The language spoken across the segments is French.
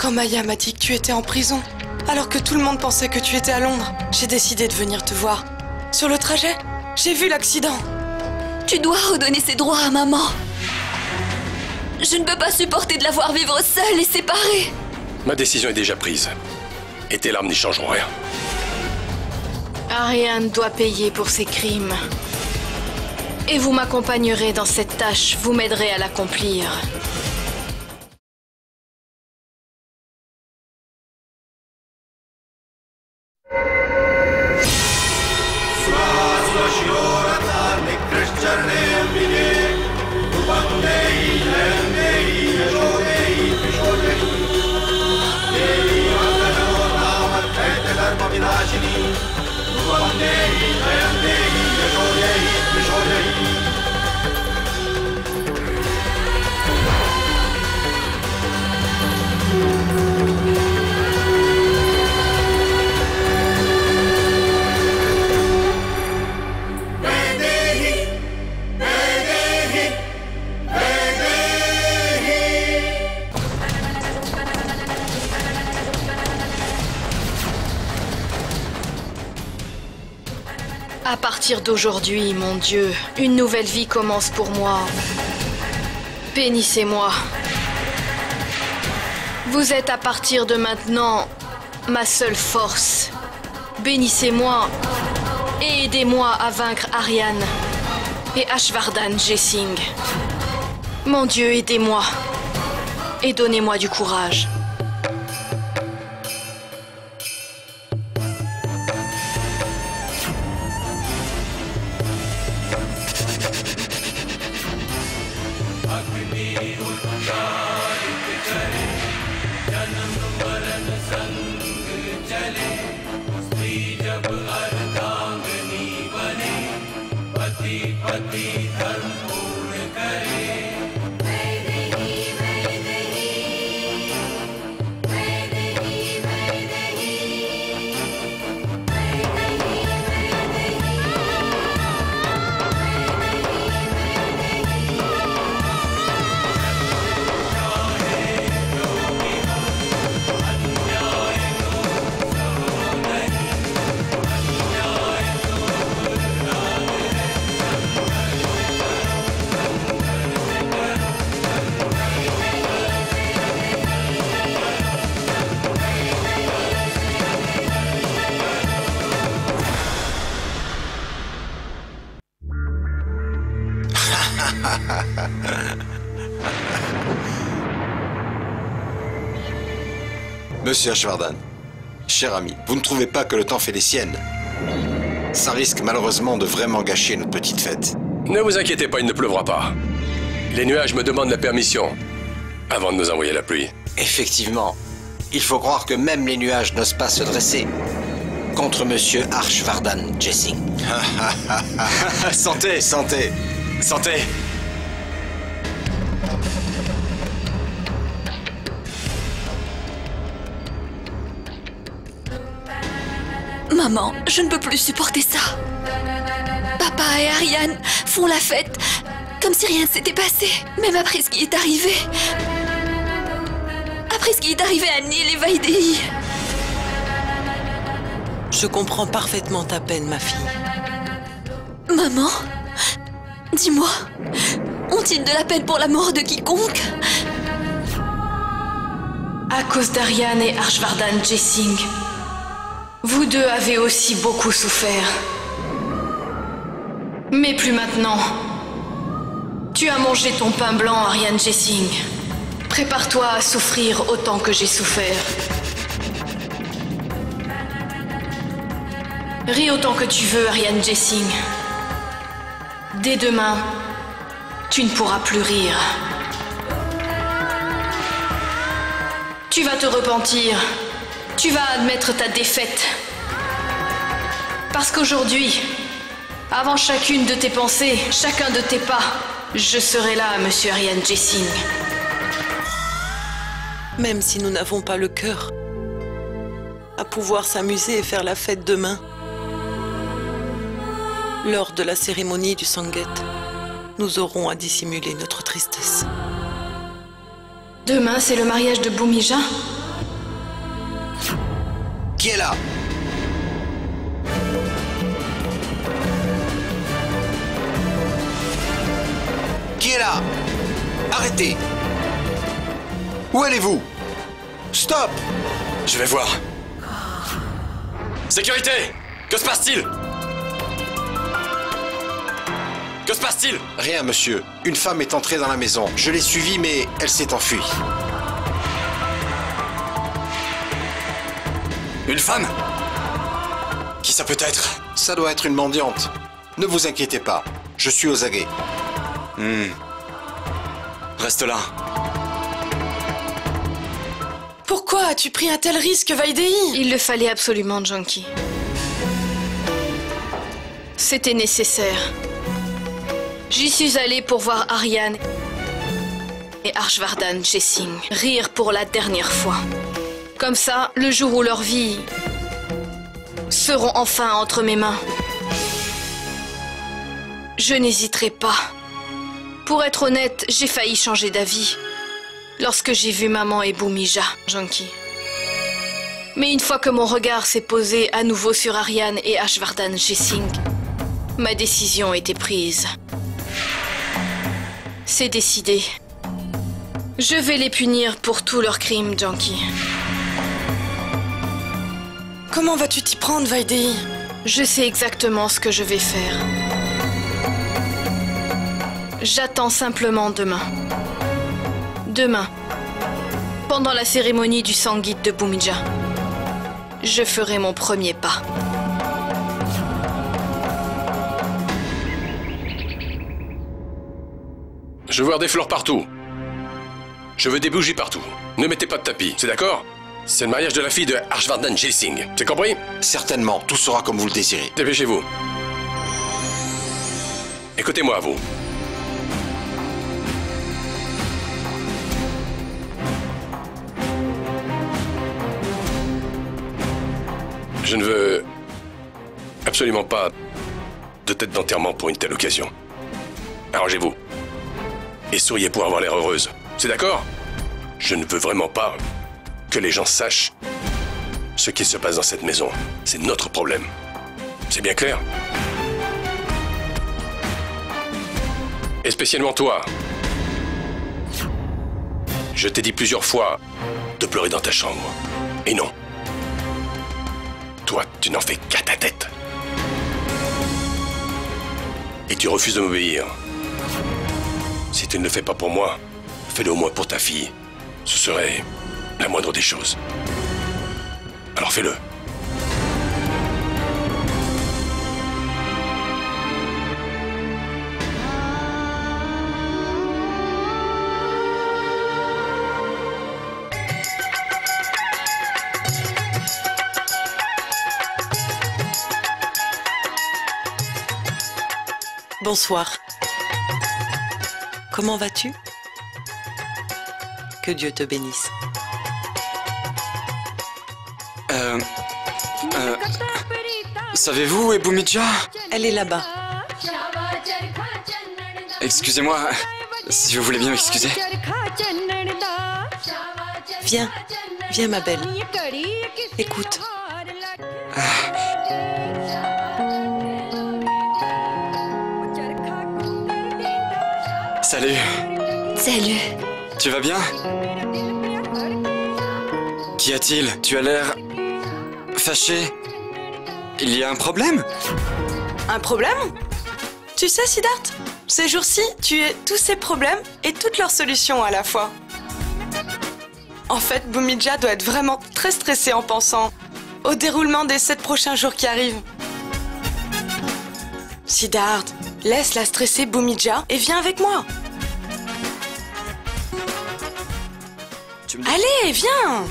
Quand Maya m'a dit que tu étais en prison, alors que tout le monde pensait que tu étais à Londres, j'ai décidé de venir te voir. Sur le trajet, j'ai vu l'accident. Tu dois redonner ses droits à maman. Je ne peux pas supporter de la voir vivre seule et séparée. Ma décision est déjà prise. Et tes larmes n'y changeront rien. Ariane doit payer pour ses crimes. Et vous m'accompagnerez dans cette tâche, vous m'aiderez à l'accomplir. À partir d'aujourd'hui, mon Dieu, une nouvelle vie commence pour moi. Bénissez-moi. Vous êtes à partir de maintenant ma seule force. Bénissez-moi et aidez-moi à vaincre Ariane et Ashvardhan Jessing. Mon Dieu, aidez-moi et donnez-moi du courage. Monsieur Ashvardhan, cher ami, vous ne trouvez pas que le temps fait les siennes? Ça risque malheureusement de vraiment gâcher notre petite fête. Ne vous inquiétez pas, il ne pleuvra pas. Les nuages me demandent la permission avant de nous envoyer la pluie. Effectivement, il faut croire que même les nuages n'osent pas se dresser contre Monsieur Ashvardhan Jessing. Santé, santé, santé. Maman, je ne peux plus supporter ça. Papa et Ariane font la fête comme si rien ne s'était passé, même après ce qui est arrivé. Après ce qui est arrivé à Neil et Vaidehi. Je comprends parfaitement ta peine, ma fille. Maman, dis-moi, ont-ils de la peine pour la mort de quiconque? À cause d'Ariane et Ashvardhan Jessing, vous deux avez aussi beaucoup souffert. Mais plus maintenant. Tu as mangé ton pain blanc, Ariane Jessing. Prépare-toi à souffrir autant que j'ai souffert. Ris autant que tu veux, Ariane Jessing. Dès demain, tu ne pourras plus rire. Tu vas te repentir. Tu vas admettre ta défaite. Parce qu'aujourd'hui, avant chacune de tes pensées, chacun de tes pas, je serai là, monsieur Ariane Jessing. Même si nous n'avons pas le cœur à pouvoir s'amuser et faire la fête demain, lors de la cérémonie du Sanget, nous aurons à dissimuler notre tristesse. Demain, c'est le mariage de Bhumija. Qui est là? Qui est là? Arrêtez! Où allez-vous? Stop! Je vais voir. Sécurité! Que se passe-t-il? Que se passe-t-il? Rien, monsieur. Une femme est entrée dans la maison. Je l'ai suivie, mais elle s'est enfuie. Une femme? Qui ça peut être? Ça doit être une mendiante. Ne vous inquiétez pas. Je suis aux aguets. Reste là. Pourquoi as-tu pris un tel risque, Vaidei? Il le fallait absolument, Janki. C'était nécessaire. J'y suis allée pour voir Aryan et Ashvardhan Jesing rire pour la dernière fois. Comme ça, le jour où leurs vies seront enfin entre mes mains, je n'hésiterai pas. Pour être honnête, j'ai failli changer d'avis lorsque j'ai vu maman et Bhumija, Janki. Mais une fois que mon regard s'est posé à nouveau sur Aryan et Ashvardhan Jesing, ma décision était prise. C'est décidé. Je vais les punir pour tous leurs crimes, Janki. Comment vas-tu t'y prendre, Vaidei? Je sais exactement ce que je vais faire. J'attends simplement demain. Demain, pendant la cérémonie du Sangeet de Bhumija, je ferai mon premier pas. Je veux voir des fleurs partout. Je veux des bougies partout. Ne mettez pas de tapis, c'est d'accord? C'est le mariage de la fille de Ashvardhan Jesing. C'est compris? Certainement, tout sera comme vous le désirez. Dépêchez-vous. Écoutez-moi, vous. Je ne veux absolument pas de tête d'enterrement pour une telle occasion. Arrangez-vous. Et souriez pour avoir l'air heureuse. C'est d'accord? Je ne veux vraiment pas que les gens sachent ce qui se passe dans cette maison. C'est notre problème. C'est bien clair? Et spécialement toi. Je t'ai dit plusieurs fois de pleurer dans ta chambre. Et non. Toi, tu n'en fais qu'à ta tête. Et tu refuses de m'obéir. Si tu ne le fais pas pour moi, fais-le au moins pour ta fille. Ce serait la moindre des choses. Alors fais-le. Bonsoir. Comment vas-tu? Que Dieu te bénisse. Savez-vous où est Bhumija? Elle est là-bas. Excusez-moi, si vous voulez bien m'excuser. Viens, viens ma belle. Écoute. Salut. Salut. Tu vas bien? Qu'y a-t-il? Tu as l'air fâché. Il y a un problème? Un problème? Tu sais, Siddharth, ces jours-ci, tu es tous ces problèmes et toutes leurs solutions à la fois. En fait, Bhumija doit être vraiment très stressée en pensant au déroulement des 7 prochains jours qui arrivent. Siddharth, laisse-la stresser Bhumija et viens avec moi. Allez, viens!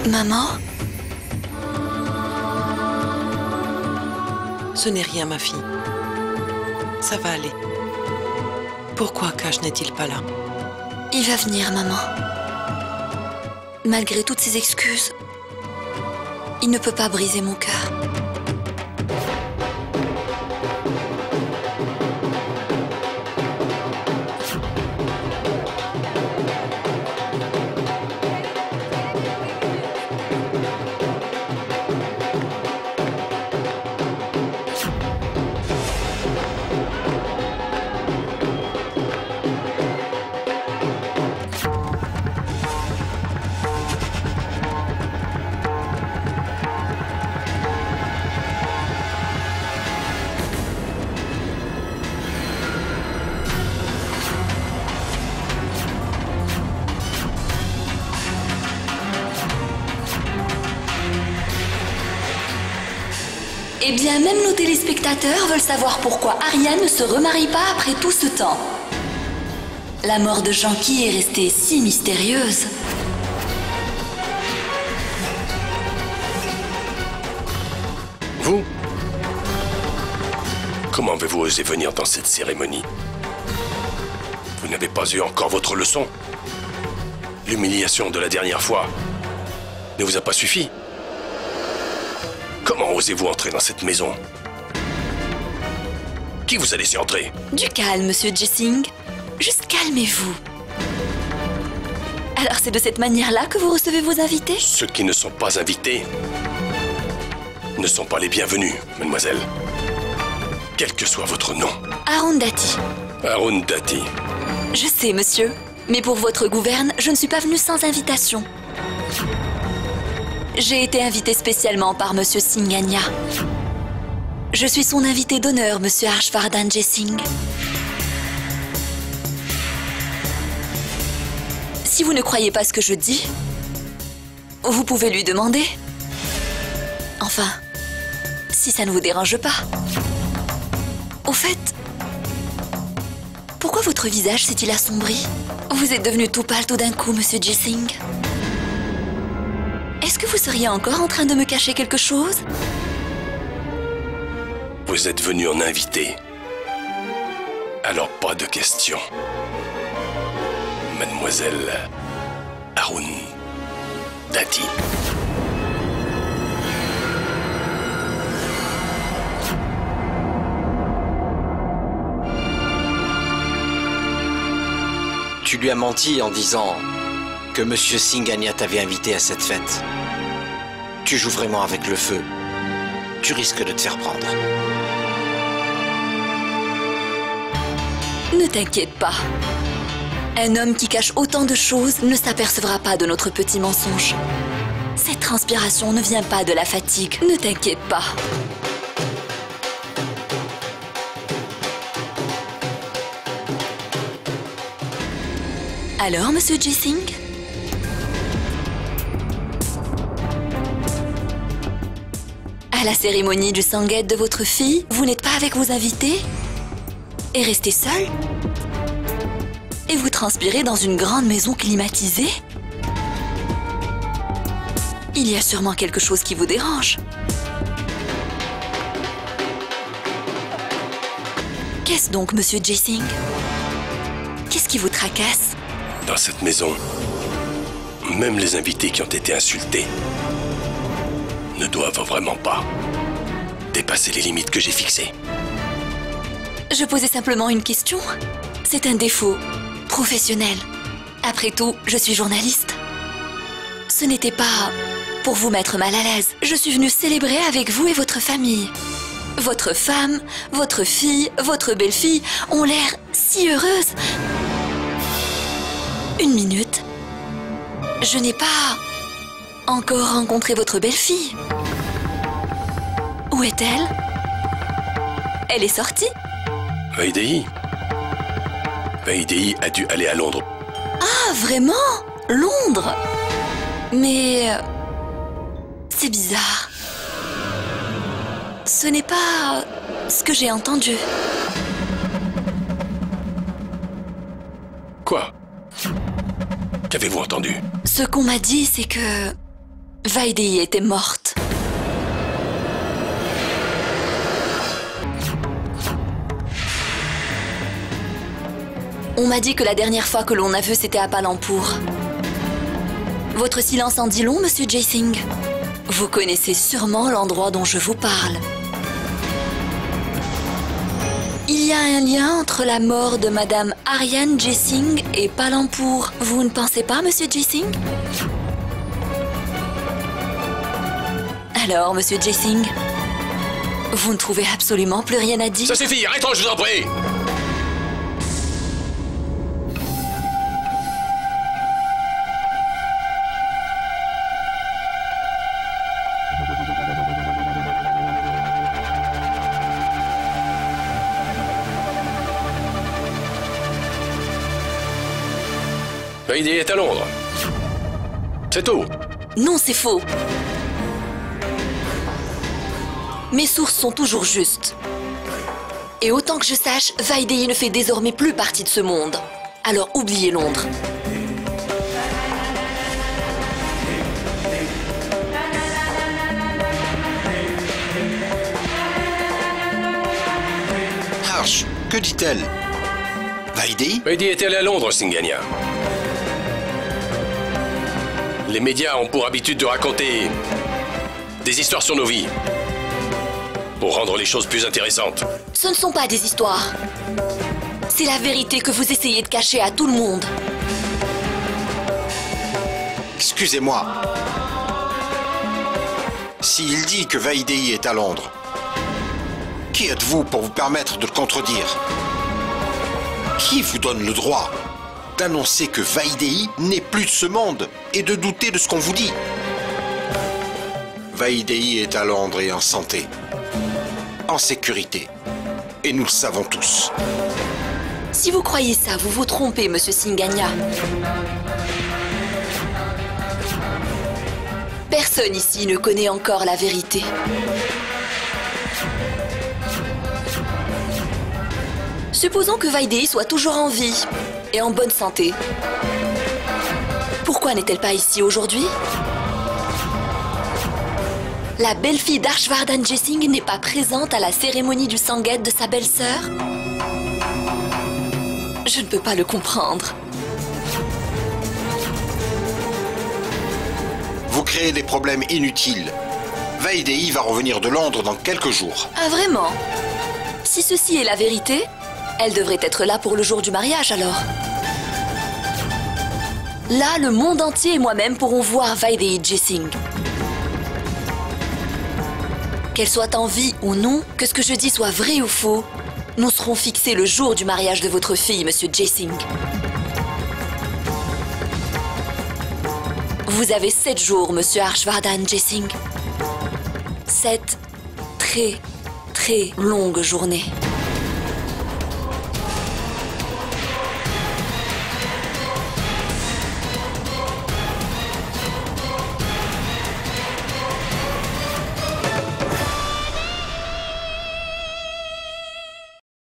Maman? Ce n'est rien, ma fille. Ça va aller. Pourquoi Cash n'est-il pas là? Il va venir, maman. Malgré toutes ses excuses, il ne peut pas briser mon cœur. Eh bien, même nos téléspectateurs veulent savoir pourquoi Ariane ne se remarie pas après tout ce temps. La mort de Janky est restée si mystérieuse. Vous? Comment avez-vous osé venir dans cette cérémonie? Vous n'avez pas eu encore votre leçon? L'humiliation de la dernière fois ne vous a pas suffi? Comment osez-vous entrer dans cette maison? Qui vous a laissé entrer? Du calme, monsieur Jessing. Juste calmez-vous. Alors c'est de cette manière-là que vous recevez vos invités? Ceux qui ne sont pas invités ne sont pas les bienvenus, mademoiselle. Quel que soit votre nom. Arundhati. Arundhati. Je sais, monsieur. Mais pour votre gouverne, je ne suis pas venue sans invitation. J'ai été invitée spécialement par monsieur Singanya. Je suis son invité d'honneur, monsieur Harshvardhan Jessing. Si vous ne croyez pas ce que je dis, vous pouvez lui demander. Enfin, si ça ne vous dérange pas. Au fait, pourquoi votre visage s'est-il assombri? Vous êtes devenu tout pâle tout d'un coup, monsieur Jessing. Est-ce que vous seriez encore en train de me cacher quelque chose? Vous êtes venu en invité. Alors pas de questions. Mademoiselle Arundhati. Tu lui as menti en disant que Monsieur Singanya t'avait invité à cette fête. Tu joues vraiment avec le feu. Tu risques de te faire prendre. Ne t'inquiète pas. Un homme qui cache autant de choses ne s'apercevra pas de notre petit mensonge. Cette transpiration ne vient pas de la fatigue. Ne t'inquiète pas. Alors, monsieur Jessing? À la cérémonie du sanguet de votre fille, vous n'êtes pas avec vos invités? Et restez seul? Et vous transpirez dans une grande maison climatisée? Il y a sûrement quelque chose qui vous dérange. Qu'est-ce donc, monsieur Jessing? Qu'est-ce qui vous tracasse? Dans cette maison, même les invités qui ont été insultés ne doivent vraiment pas dépasser les limites que j'ai fixées. Je posais simplement une question. C'est un défaut professionnel. Après tout, je suis journaliste. Ce n'était pas pour vous mettre mal à l'aise. Je suis venue célébrer avec vous et votre famille. Votre femme, votre fille, votre belle-fille ont l'air si heureuses. Une minute. Je n'ai pas encore rencontré votre belle-fille. Où est-elle? Elle est sortie? Vaidéhi a dû aller à Londres. Ah, vraiment? Londres? Mais... c'est bizarre. Ce n'est pas ce que j'ai entendu. Quoi? Qu'avez-vous entendu? Ce qu'on m'a dit, c'est que Vaidéhi était morte. On m'a dit que la dernière fois que l'on a vu, c'était à Palanpur. Votre silence en dit long, Monsieur Jaising. Vous connaissez sûrement l'endroit dont je vous parle. Il y a un lien entre la mort de Madame Aryan Jaising et Palanpur. Vous ne pensez pas, Monsieur Jaising? Alors, Monsieur Jaising, vous ne trouvez absolument plus rien à dire? Ça suffit, arrêtons, je vous en prie. Vaidéhi est à Londres. C'est tout. Non, c'est faux. Mes sources sont toujours justes. Et autant que je sache, Vaidéhi ne fait désormais plus partie de ce monde. Alors oubliez Londres. Harsh, que dit-elle? Vaidéhi? Vaidéhi est allé à Londres, Singania. Les médias ont pour habitude de raconter des histoires sur nos vies pour rendre les choses plus intéressantes. Ce ne sont pas des histoires. C'est la vérité que vous essayez de cacher à tout le monde. Excusez-moi. S'il dit que Vaidéhi est à Londres, qui êtes-vous pour vous permettre de le contredire? Qui vous donne le droit d'annoncer que Vaidéhi n'est plus de ce monde et de douter de ce qu'on vous dit? Vaidéhi est à Londres et en santé, en sécurité, et nous le savons tous. Si vous croyez ça, vous vous trompez, Monsieur Singania. Personne ici ne connaît encore la vérité. Supposons que Vaidéhi soit toujours en vie et en bonne santé. Pourquoi n'est-elle pas ici aujourd'hui? La belle-fille d'Harshvardhan Jaising n'est pas présente à la cérémonie du Sanget de sa belle-sœur? Je ne peux pas le comprendre. Vous créez des problèmes inutiles. Vaidéhi va revenir de Londres dans quelques jours. Ah vraiment? Si ceci est la vérité, elle devrait être là pour le jour du mariage alors. Là, le monde entier et moi-même pourront voir Vaidéhi Jaising. Qu'elle soit en vie ou non, que ce que je dis soit vrai ou faux, nous serons fixés le jour du mariage de votre fille, Monsieur Jaising. Vous avez 7 jours, Monsieur Harshvardhan Jaising. 7 très longues journées.